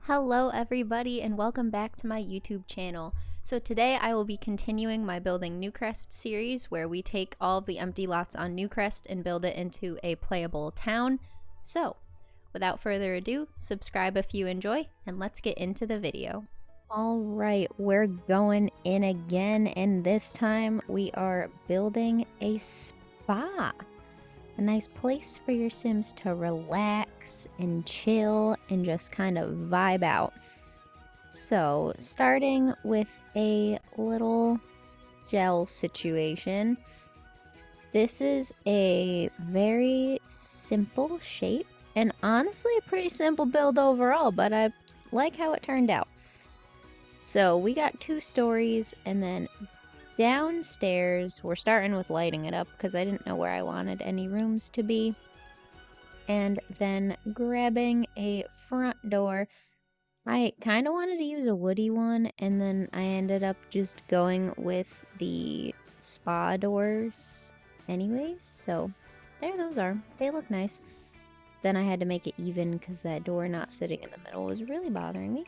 Hello everybody and welcome back to my YouTube channel. So today I will be continuing my Building Newcrest series where we take all of the empty lots on Newcrest and build it into a playable town. So without further ado, subscribe if you enjoy and let's get into the video. Alright, we're going in again and this time we are building a spa. A nice place for your Sims to relax and chill and just kind of vibe out. So, starting with a little gel situation. This is a very simple shape and honestly a pretty simple build overall, but I like how it turned out. So, we got 2 stories and then downstairs, we're starting with lighting it up because I didn't know where I wanted any rooms to be. And then grabbing a front door. I kind of wanted to use a woody one, and then I ended up just going with the spa doors anyways. So there those are. They look nice. Then I had to make it even because that door not sitting in the middle was really bothering me.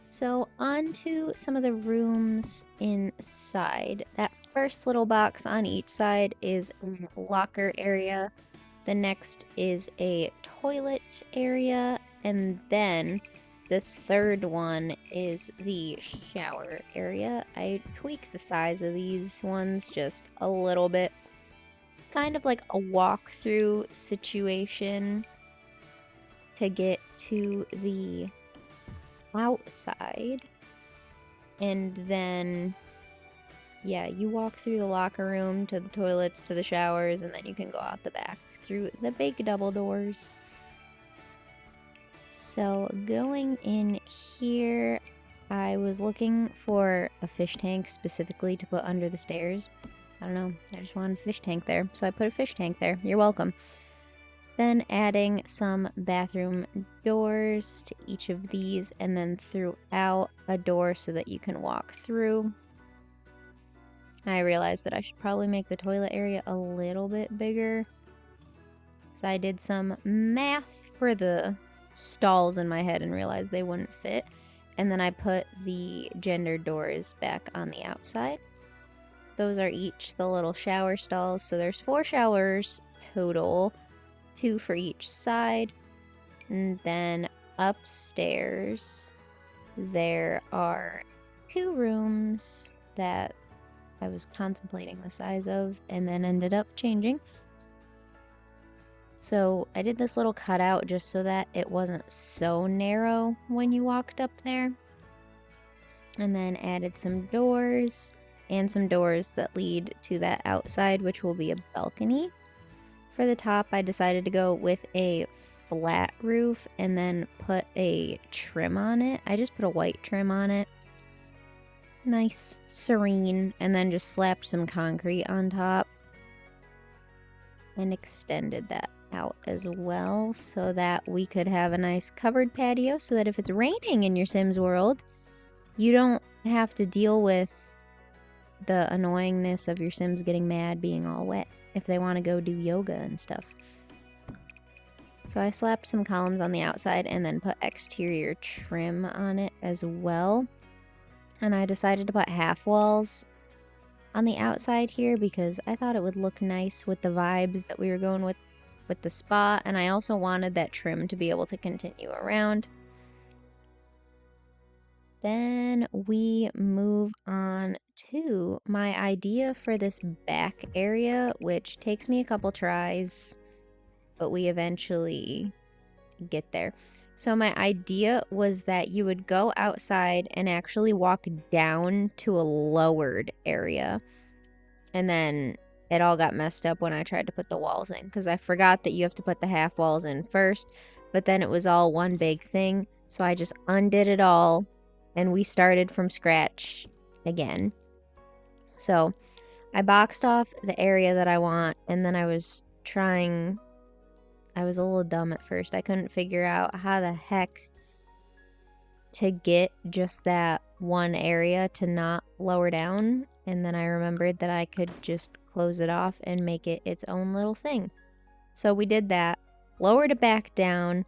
So on to some of the rooms inside. That first little box on each side is a locker area. The next is a toilet area. And then the third one is the shower area. I tweaked the size of these ones just a little bit. Kind of like a walkthrough situation to get to the outside, and then yeah, you walk through the locker room to the toilets to the showers, and then you can go out the back through the big double doors. So going in here, I was looking for a fish tank specifically to put under the stairs. I don't know, I just wanted a fish tank there, so I put a fish tank there. You're welcome. Then adding some bathroom doors to each of these, and then throughout a door so that you can walk through. I realized that I should probably make the toilet area a little bit bigger. So I did some math for the stalls in my head and realized they wouldn't fit. And then I put the gender doors back on the outside. Those are each the little shower stalls. So there's 4 showers total. 2 for each side. And then upstairs there are 2 rooms that I was contemplating the size of and then ended up changing. So I did this little cutout just so that it wasn't so narrow when you walked up there. And then added some doors and some doors that lead to that outside, which will be a balcony. For the top, I decided to go with a flat roof and then put a trim on it. I just put a white trim on it. Nice, serene, and then just slapped some concrete on top. And extended that out as well so that we could have a nice covered patio so that if it's raining in your Sims world, you don't have to deal with the annoyingness of your Sims getting mad being all wet if they want to go do yoga and stuff. So I slapped some columns on the outside and then put exterior trim on it as well. And I decided to put half walls on the outside here because I thought it would look nice with the vibes that we were going with the spa, and I also wanted that trim to be able to continue around. Then we move on to my idea for this back area, which takes me a couple tries, but we eventually get there. So my idea was that you would go outside and actually walk down to a lowered area. And then it all got messed up when I tried to put the walls in because I forgot that you have to put the half walls in first, but then it was all one big thing. So I just undid it all and we started from scratch again. So I boxed off the area that I want, and then I was a little dumb at first. I couldn't figure out how the heck to get just that one area to not lower down, and then I remembered that I could just close it off and make it its own little thing. So we did that, lowered it back down,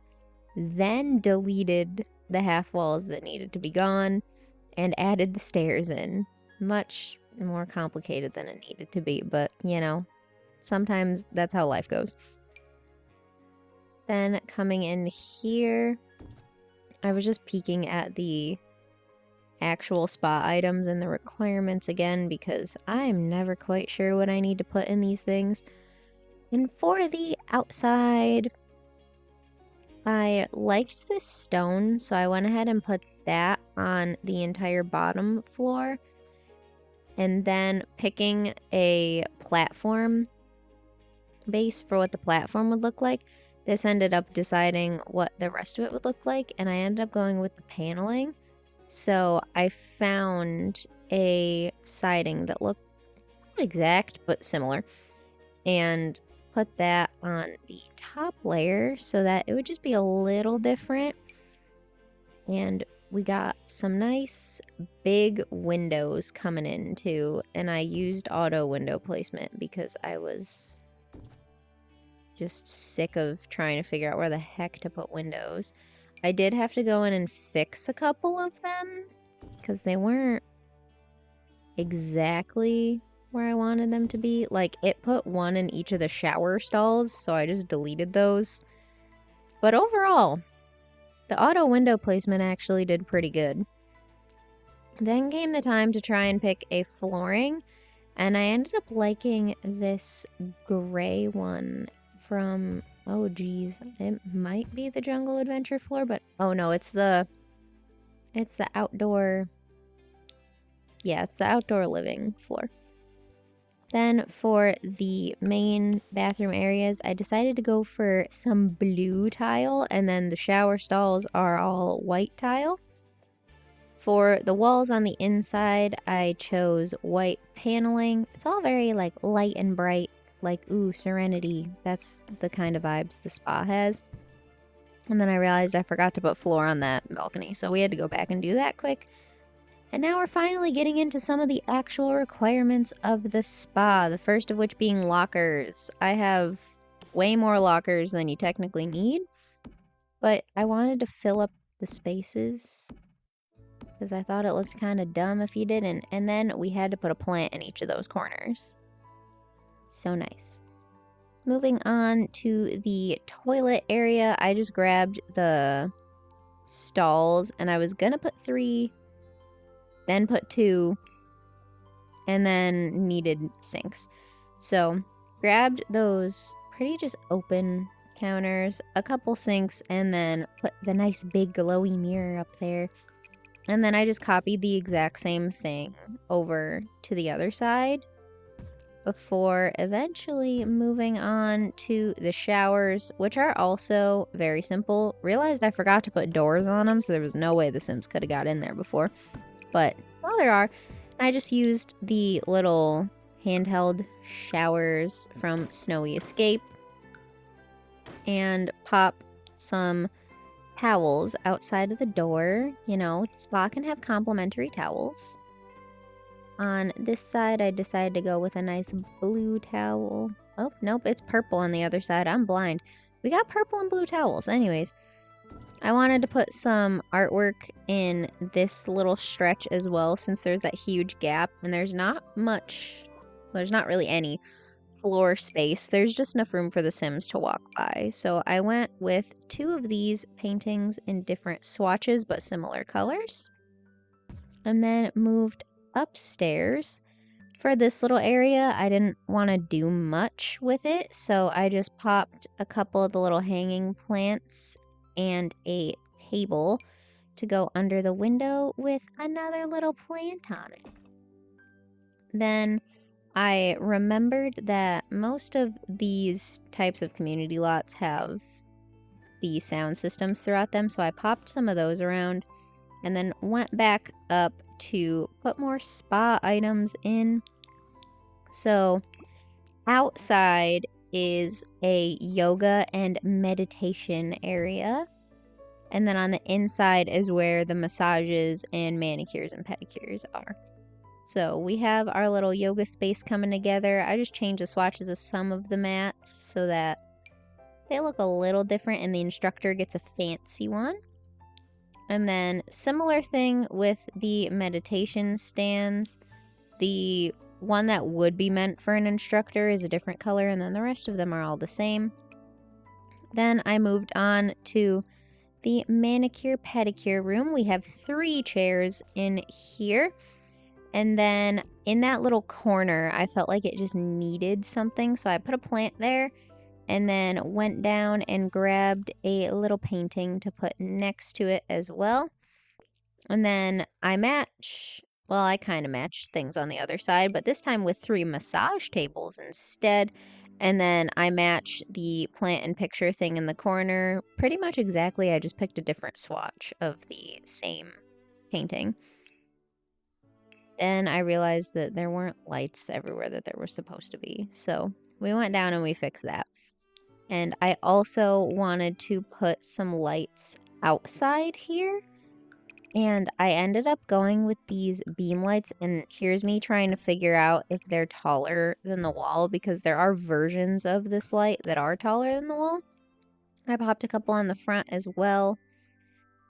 then deleted the half walls that needed to be gone and added the stairs in. Much more complicated than it needed to be, but you know, sometimes that's how life goes. Then coming in here, I was just peeking at the actual spa items and the requirements again because I'm never quite sure what I need to put in these things. And for the outside, I liked this stone, so I went ahead and put that on the entire bottom floor. And then picking a platform base for what the platform would look like, this ended up deciding what the rest of it would look like, and I ended up going with the paneling. So I found a siding that looked not exact, but similar, and put that on the top layer so that it would just be a little different. And we got some nice big windows coming in too, and I used auto window placement because I was just sick of trying to figure out where the heck to put windows. I did have to go in and fix a couple of them because they weren't exactly where I wanted them to be. Like, it put one in each of the shower stalls, so I just deleted those. But overall, the auto window placement actually did pretty good. Then came the time to try and pick a flooring, and I ended up liking this gray one from, oh geez, it might be the Jungle Adventure floor, but oh no, it's the outdoor, yeah, it's the outdoor living floor. Then for the main bathroom areas, I decided to go for some blue tile, and then the shower stalls are all white tile. For the walls on the inside, I chose white paneling. It's all very like light and bright, like, ooh, serenity. That's the kind of vibes the spa has. And then I realized I forgot to put floor on that balcony, so we had to go back and do that quick. And now we're finally getting into some of the actual requirements of the spa, the first of which being lockers. I have way more lockers than you technically need, but I wanted to fill up the spaces because I thought it looked kind of dumb if you didn't. And then we had to put a plant in each of those corners. So nice. Moving on to the toilet area, I just grabbed the stalls and I was gonna put 3, then put 2, and then needed sinks. So grabbed those pretty just open counters, a couple sinks, and then put the nice big glowy mirror up there. And then I just copied the exact same thing over to the other side before eventually moving on to the showers, which are also very simple. Realized I forgot to put doors on them, so there was no way the Sims could have got in there before. But, well, there are. I just used the little handheld showers from Snowy Escape and pop some towels outside of the door. You know, the spa can have complimentary towels. On this side, I decided to go with a nice blue towel. Oh, nope, it's purple on the other side. I'm blind. We got purple and blue towels. Anyways, I wanted to put some artwork in this little stretch as well, since there's that huge gap and there's not really any floor space. There's just enough room for the Sims to walk by. So I went with 2 of these paintings in different swatches but similar colors. And then moved upstairs. For this little area, I didn't want to do much with it, so I just popped a couple of the little hanging plants and a table to go under the window with another little plant on it. Then I remembered that most of these types of community lots have the sound systems throughout them, so I popped some of those around and then went back up to put more spa items in. So outside is a yoga and meditation area, and then on the inside is where the massages and manicures and pedicures are. So we have our little yoga space coming together. I just changed the swatches of some of the mats so that they look a little different and the instructor gets a fancy one. And then similar thing with the meditation stands. The one that would be meant for an instructor is a different color, and then the rest of them are all the same. Then I moved on to the manicure pedicure room. We have 3 chairs in here. And then in that little corner, I felt like it just needed something, so I put a plant there and then went down and grabbed a little painting to put next to it as well. And then I kind of match things on the other side, but this time with 3 massage tables instead. And then I match the plant and picture thing in the corner pretty much exactly. I just picked a different swatch of the same painting. Then I realized that there weren't lights everywhere that there were supposed to be. So we went down and we fixed that. And I also wanted to put some lights outside here. And I ended up going with these beam lights. And here's me trying to figure out if they're taller than the wall, because there are versions of this light that are taller than the wall. I popped a couple on the front as well.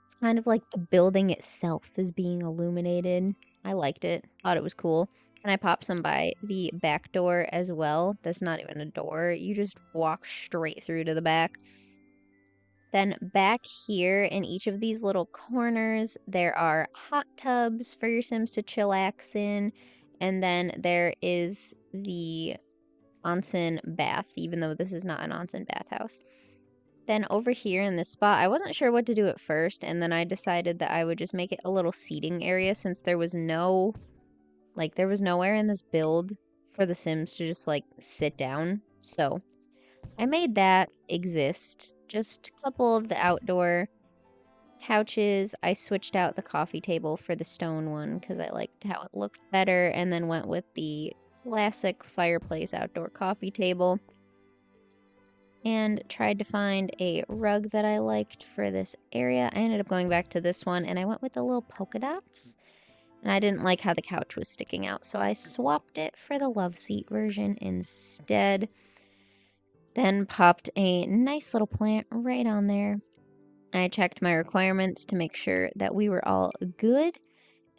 It's kind of like the building itself is being illuminated. I liked it. Thought it was cool. And I popped some by the back door as well. That's not even a door. You just walk straight through to the back. Then back here in each of these little corners, there are hot tubs for your Sims to chillax in. And then there is the onsen bath, even though this is not an onsen bathhouse. Then over here in this spot, I wasn't sure what to do at first, and then I decided that I would just make it a little seating area, since there was nowhere in this build for the Sims to just, like, sit down. So I made that exist. Just a couple of the outdoor couches. I switched out the coffee table for the stone one because I liked how it looked better, and then went with the classic fireplace outdoor coffee table. And tried to find a rug that I liked for this area. I ended up going back to this one, and I went with the little polka dots. And I didn't like how the couch was sticking out, so I swapped it for the love seat version instead. Then popped a nice little plant right on there. I checked my requirements to make sure that we were all good.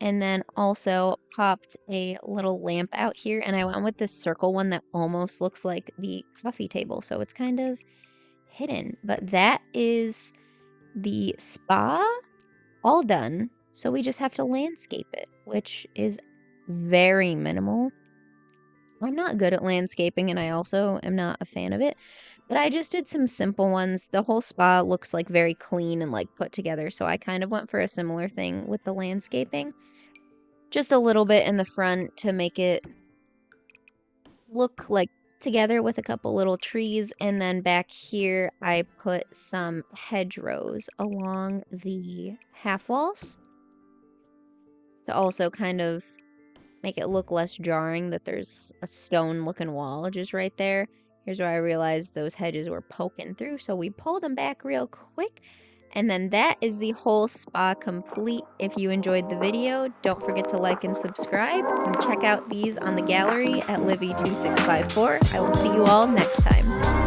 And then also popped a little lamp out here, and I went with this circle one that almost looks like the coffee table, so it's kind of hidden. But that is the spa all done, so we just have to landscape it, which is very minimal. I'm not good at landscaping, and I also am not a fan of it, but I just did some simple ones. The whole spa looks like very clean and like put together, so I kind of went for a similar thing with the landscaping. Just a little bit in the front to make it look like together with a couple little trees, and then back here I put some hedgerows along the half walls to also kind of make it look less jarring that there's a stone looking wall just right there. Here's where I realized those hedges were poking through, so we pulled them back real quick. And then that is the whole spa complete. If you enjoyed the video, don't forget to like and subscribe, and check out these on the gallery at Livy2654. I will see you all next time.